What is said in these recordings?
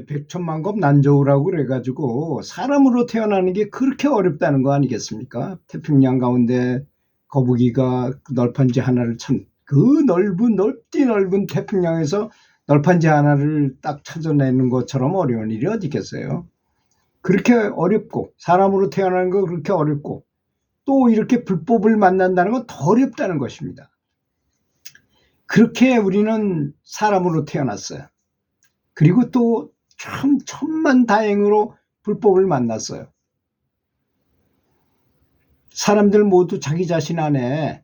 백천만급 난조우라고 그래가지고 사람으로 태어나는 게 그렇게 어렵다는 거 아니겠습니까? 태평양 가운데 거북이가 널판지 하나를 그 넓디 넓은 태평양에서 널판지 하나를 딱 찾아내는 것처럼 어려운 일이 어디 있겠어요? 그렇게 어렵고 사람으로 태어나는 거 그렇게 어렵고 또 이렇게 불법을 만난다는 건 더 어렵다는 것입니다. 그렇게 우리는 사람으로 태어났어요. 그리고 또 참 천만다행으로 불법을 만났어요. 사람들 모두 자기 자신 안에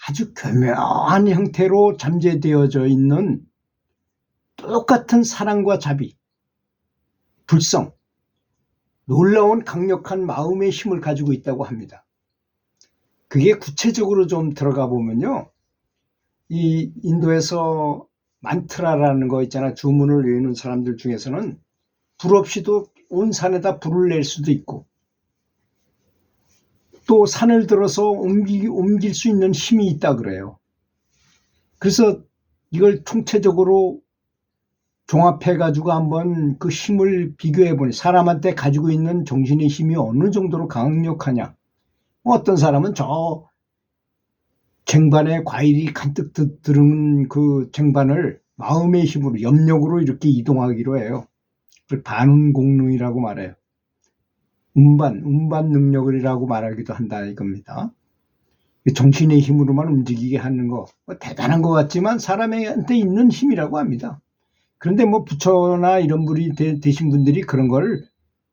아주 교묘한 형태로 잠재되어져 있는 똑같은 사랑과 자비, 불성, 놀라운 강력한 마음의 힘을 가지고 있다고 합니다. 그게 구체적으로 좀 들어가 보면요, 이 인도에서 만트라라는 거 있잖아. 주문을 외우는 사람들 중에서는 불 없이도 온 산에다 불을 낼 수도 있고 또 산을 들어서 옮길 수 있는 힘이 있다 그래요. 그래서 이걸 통체적으로 종합해 가지고 한번 그 힘을 비교해 보니 사람한테 가지고 있는 정신의 힘이 어느 정도로 강력하냐. 어떤 사람은 저 쟁반에 과일이 간뜩 들은 그 쟁반을 마음의 힘으로 염력으로 이렇게 이동하기로 해요. 그걸 반운공능이라고 말해요. 운반 능력이라고 말하기도 한다 이겁니다. 정신의 힘으로만 움직이게 하는 거 대단한 것 같지만 사람한테 있는 힘이라고 합니다. 그런데 뭐 부처나 이런 분이 되신 분들이 그런 걸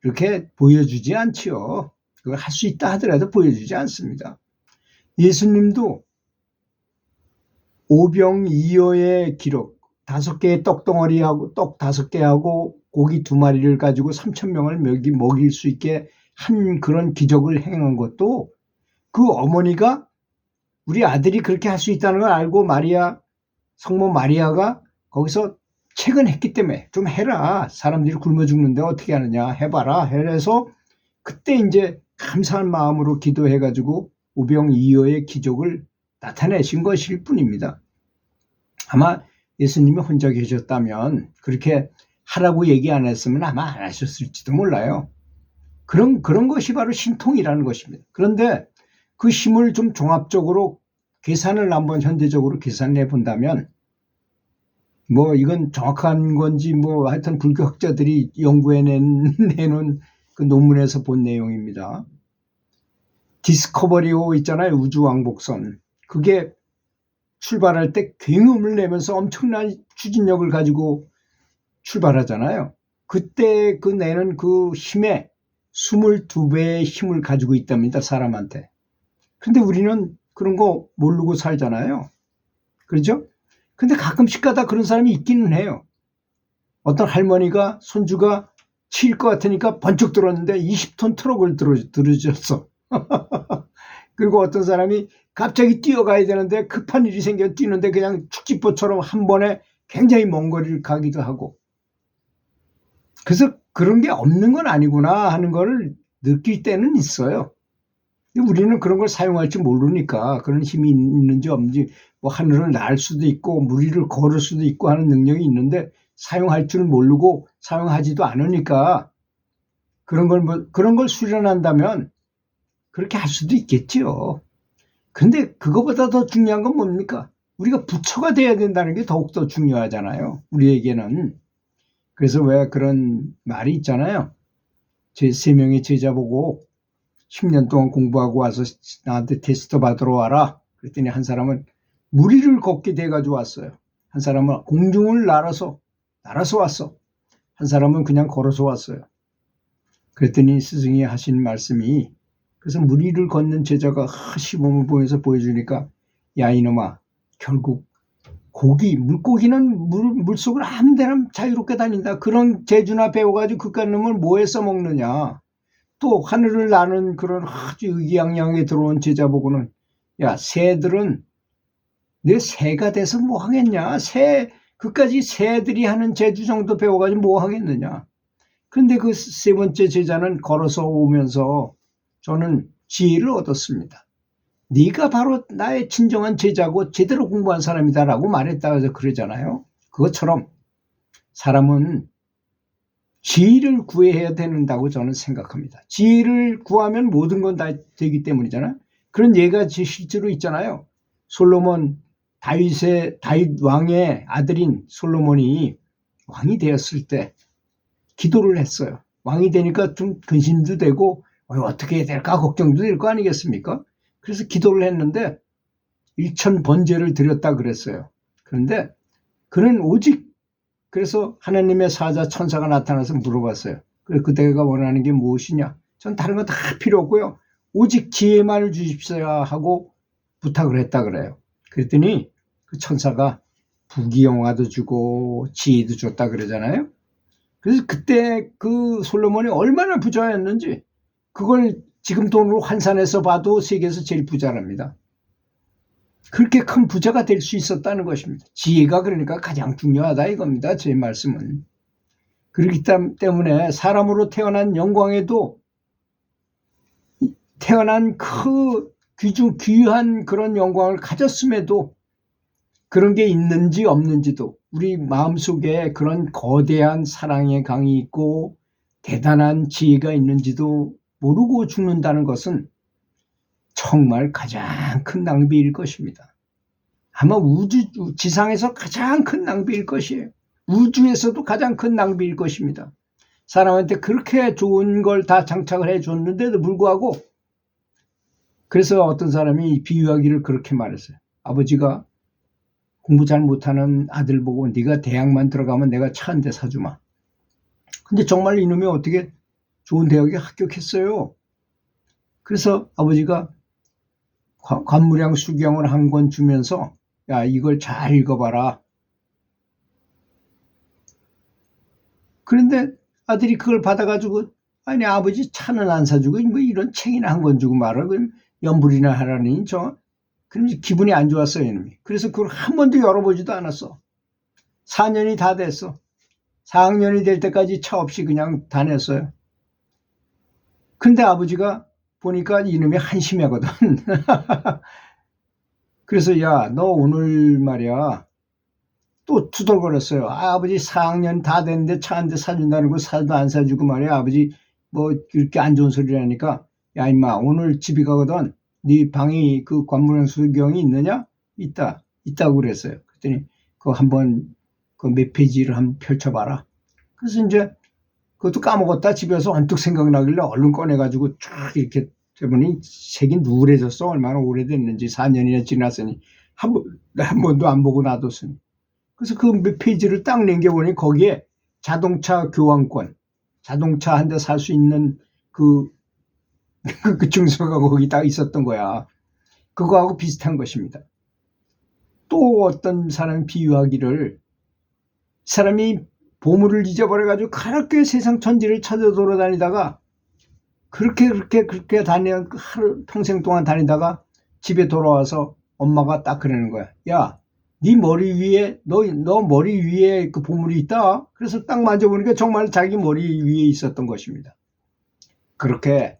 이렇게 보여주지 않지요. 그걸 할 수 있다 하더라도 보여주지 않습니다. 예수님도 오병이어의 기록 5개의 떡덩어리하고 떡 5개하고 고기 2마리를 가지고 3,000명을 먹일 수 있게 한 그런 기적을 행한 것도 그 어머니가 우리 아들이 그렇게 할 수 있다는 걸 알고 성모 마리아가 거기서 채근했기 때문에 좀 해라. 사람들이 굶어 죽는데 어떻게 하느냐 해봐라. 해서 그때 이제 감사한 마음으로 기도해가지고 오병이어의 기적을 나타내신 것일 뿐입니다. 아마 예수님이 혼자 계셨다면 그렇게 하라고 얘기 안 했으면 아마 안 하셨을지도 몰라요. 그런 것이 바로 신통이라는 것입니다. 그런데 그 힘을 좀 종합적으로 계산을 한번 현대적으로 계산해 본다면 뭐 이건 정확한 건지 뭐 하여튼 불교학자들이 연구해내는 그 논문에서 본 내용입니다. 디스커버리호 있잖아요. 우주왕복선. 그게 출발할 때 굉음을 내면서 엄청난 추진력을 가지고 출발하잖아요. 그때 그 내는 그 힘에 22배의 힘을 가지고 있답니다. 사람한테. 근데 우리는 그런 거 모르고 살잖아요. 그렇죠? 근데 가끔씩 가다 그런 사람이 있기는 해요. 어떤 할머니가 손주가 치일 것 같으니까 번쩍 들었는데 20톤 트럭을 들으셨어. 그리고 어떤 사람이 갑자기 뛰어가야 되는데 급한 일이 생겨 뛰는데 그냥 축지보처럼 한 번에 굉장히 먼 거리를 가기도 하고. 그래서 그런 게 없는 건 아니구나 하는 걸 느낄 때는 있어요. 우리는 그런 걸 사용할 줄 모르니까 그런 힘이 있는지 없는지 뭐 하늘을 날 수도 있고 물 위를 걸을 수도 있고 하는 능력이 있는데 사용할 줄 모르고 사용하지도 않으니까 그런 걸 수련한다면 그렇게 할 수도 있겠지요. 근데 그거보다 더 중요한 건 뭡니까? 우리가 부처가 돼야 된다는 게 더욱더 중요하잖아요. 우리에게는. 그래서 왜 그런 말이 있잖아요. 제 3명의 제자 보고 10년 동안 공부하고 와서 나한테 테스트 받으러 와라. 그랬더니 한 사람은 물 위를 걷게 돼가지고 왔어요. 한 사람은 공중을 날아서 왔어. 한 사람은 그냥 걸어서 왔어요. 그랬더니 스승이 하신 말씀이 그래서 물 위를 걷는 제자가 시범을 보면서 보여주니까 야 이놈아 결국 물고기는 물속을 아무데나 자유롭게 다닌다. 그런 재주나 배워가지고 그깟 놈을 뭐에 써먹느냐. 또 하늘을 나는 그런 아주 의기양양하게 들어온 제자 보고는 야 새들은 내 새가 돼서 뭐 하겠냐. 그까지 새들이 하는 재주 정도 배워가지고 뭐 하겠느냐. 그런데 그 3번째 제자는 걸어서 오면서 저는 지혜를 얻었습니다. 네가 바로 나의 진정한 제자고 제대로 공부한 사람이다라고 말했다고 해서 그러잖아요. 그것처럼 사람은 지혜를 구해야 된다고 저는 생각합니다. 지혜를 구하면 모든 건 다 되기 때문이잖아요. 그런 예가 실제로 있잖아요. 솔로몬, 다윗 왕의 아들인 솔로몬이 왕이 되었을 때 기도를 했어요. 왕이 되니까 좀 근심도 되고 어떻게 해야 될까 걱정도 될 거 아니겠습니까? 그래서 기도를 했는데 일천 번제를 드렸다 그랬어요. 그런데 그는 오직 그래서 하나님의 사자 천사가 나타나서 물어봤어요. 그래서 그대가 원하는 게 무엇이냐? 전 다른 거 다 필요 없고요. 오직 지혜만을 주십시오 하고 부탁을 했다 그래요. 그랬더니 그 천사가 부귀영화도 주고 지혜도 줬다 그러잖아요. 그래서 그때 그 솔로몬이 얼마나 부자였는지 그걸 지금 돈으로 환산해서 봐도 세계에서 제일 부자랍니다. 그렇게 큰 부자가 될 수 있었다는 것입니다. 지혜가 그러니까 가장 중요하다 이겁니다. 제 말씀은. 그렇기 때문에 사람으로 태어난 영광에도 태어난 그 귀한 그런 영광을 가졌음에도 그런 게 있는지 없는지도 우리 마음속에 그런 거대한 사랑의 강이 있고 대단한 지혜가 있는지도 모르고 죽는다는 것은 정말 가장 큰 낭비일 것입니다. 아마 지상에서 가장 큰 낭비일 것이에요. 우주에서도 가장 큰 낭비일 것입니다. 사람한테 그렇게 좋은 걸 다 장착을 해줬는데도 불구하고 그래서 어떤 사람이 비유하기를 그렇게 말했어요. 아버지가 공부 잘 못하는 아들 보고 네가 대학만 들어가면 내가 차 한 대 사주마. 근데 정말 이놈이 어떻게 좋은 대학에 합격했어요. 그래서 아버지가 관무량 수경을 한 권 주면서 야 이걸 잘 읽어봐라. 그런데 아들이 그걸 받아가지고 아니 아버지 차는 안 사주고 뭐 이런 책이나 한 권 주고 말아. 그럼 연불이나 하라니 그럼 기분이 안 좋았어요 이놈이. 그래서 그걸 한 번도 열어보지도 않았어. 4년이 다 됐어. 4학년이 될 때까지 차 없이 그냥 다녔어요. 근데 아버지가 보니까 이놈이 한심하거든. 그래서 야 너 오늘 말이야 또 투덜거렸어요. 아버지 4학년 다 됐는데 차 한 대 사준다는 거 사도 안 사주고 말이야. 아버지 뭐 이렇게 안 좋은 소리를 하니까 야 임마 오늘 집에 가거든. 네 방에 그 관문형 수경이 있느냐? 있다고 그랬어요. 그랬더니 그거 한번 그 몇 페이지를 한번 펼쳐봐라. 그래서 이제 그것도 까먹었다 집에서 언뜻 생각나길래 얼른 꺼내가지고 쫙 이렇게 해보니 색이 누래졌어. 얼마나 오래됐는지 4년이나 지났으니 한 번도 안 보고 놔뒀으니. 그래서 그 몇 페이지를 딱 남겨보니 거기에 자동차 교환권, 자동차 한 대 살 수 있는 그 증서가 거기 딱 있었던 거야. 그거하고 비슷한 것입니다. 또 어떤 사람이 비유하기를 사람이 보물을 잊어버려가지고 그렇게 세상 천지를 찾아 돌아다니다가 그렇게 하루 평생 동안 다니다가 집에 돌아와서 엄마가 딱 그러는 거야. 야, 네 머리 위에 너 머리 위에 그 보물이 있다. 그래서 딱 만져보니까 정말 자기 머리 위에 있었던 것입니다. 그렇게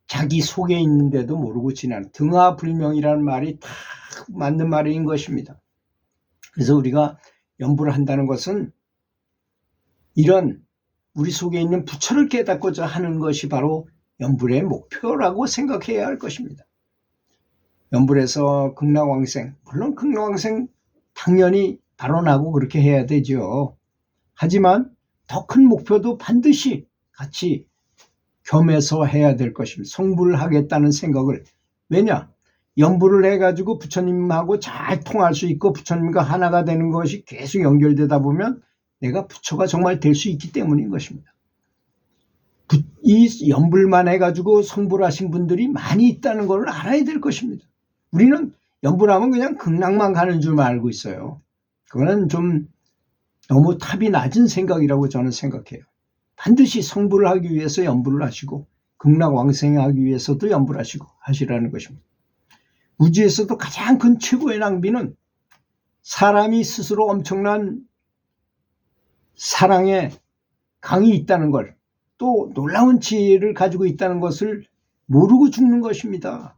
자기 속에 있는데도 모르고 지나는 등하불명이라는 말이 딱 맞는 말인 것입니다. 그래서 우리가 연불을 한다는 것은 이런 우리 속에 있는 부처를 깨닫고자 하는 것이 바로 연불의 목표라고 생각해야 할 것입니다. 연불에서 극락왕생, 물론 극락왕생 당연히 발언하고 그렇게 해야 되죠. 하지만 더 큰 목표도 반드시 같이 겸해서 해야 될 것입니다. 성불을 하겠다는 생각을. 왜냐? 연불을 해가지고 부처님하고 잘 통할 수 있고 부처님과 하나가 되는 것이 계속 연결되다 보면 내가 부처가 정말 될 수 있기 때문인 것입니다. 이 연불만 해가지고 성불하신 분들이 많이 있다는 걸 알아야 될 것입니다. 우리는 연불하면 그냥 극락만 가는 줄 알고 있어요. 그거는 좀 너무 탑이 낮은 생각이라고 저는 생각해요. 반드시 성불을 하기 위해서 연불을 하시고 극락왕생하기 위해서도 연불하시고 하시라는 것입니다. 우주에서도 가장 큰 최고의 낭비는 사람이 스스로 엄청난 사랑의 강이 있다는 걸, 또 놀라운 지혜를 가지고 있다는 것을 모르고 죽는 것입니다.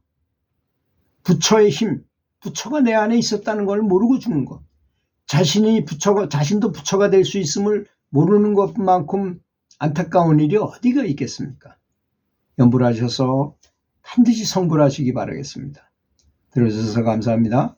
부처의 힘, 부처가 내 안에 있었다는 걸 모르고 죽는 것. 자신도 부처가 될 수 있음을 모르는 것만큼 안타까운 일이 어디가 있겠습니까? 염불하셔서 반드시 성불하시기 바라겠습니다. 들어주셔서 감사합니다.